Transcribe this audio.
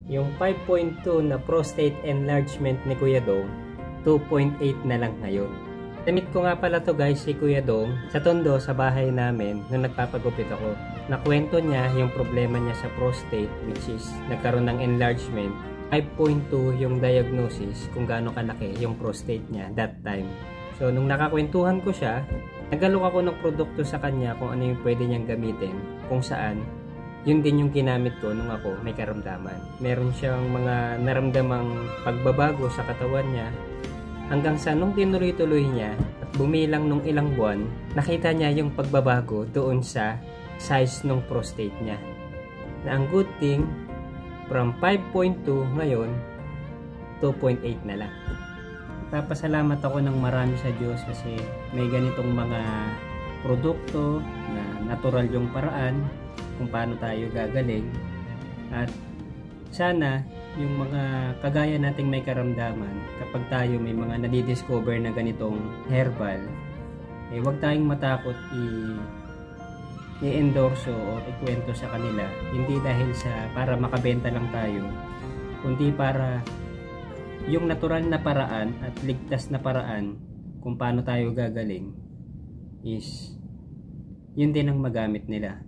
Yung 5.2 na prostate enlargement ni Kuya Dong, 2.8 na lang ngayon. Namit ko nga pala to guys si Kuya Dong sa Tondo sa bahay namin nung nagpapagupit ako. Nakwento niya yung problema niya sa prostate, which is nagkaroon ng enlargement. 5.2 yung diagnosis kung gaano kalaki yung prostate niya that time. So nung nakakwentuhan ko siya, nagalok ako ng produkto sa kanya kung ano yung pwede niyang gamitin, kung saan yun din yung ginamit ko nung ako may karamdaman. Meron siyang mga naramdamang pagbabago sa katawan niya, hanggang sa nung tinuloy-tuloy niya at bumilang nung ilang buwan, nakita niya yung pagbabago doon sa size ng prostate niya. Na ang good thing, from 5.2 ngayon, 2.8 na lang. Papasalamat ako ng marami sa Diyos kasi may ganitong mga produkto na natural yung paraan kung paano tayo gagaling. At sana yung mga kagaya nating may karamdaman, kapag tayo may mga nadidiscover na ganitong herbal, huwag tayong matakot i-endorso o ikwento sa kanila, hindi dahil sa para makabenta lang tayo, kundi para yung natural na paraan at ligtas na paraan kung paano tayo gagaling is yun din ang magamit nila.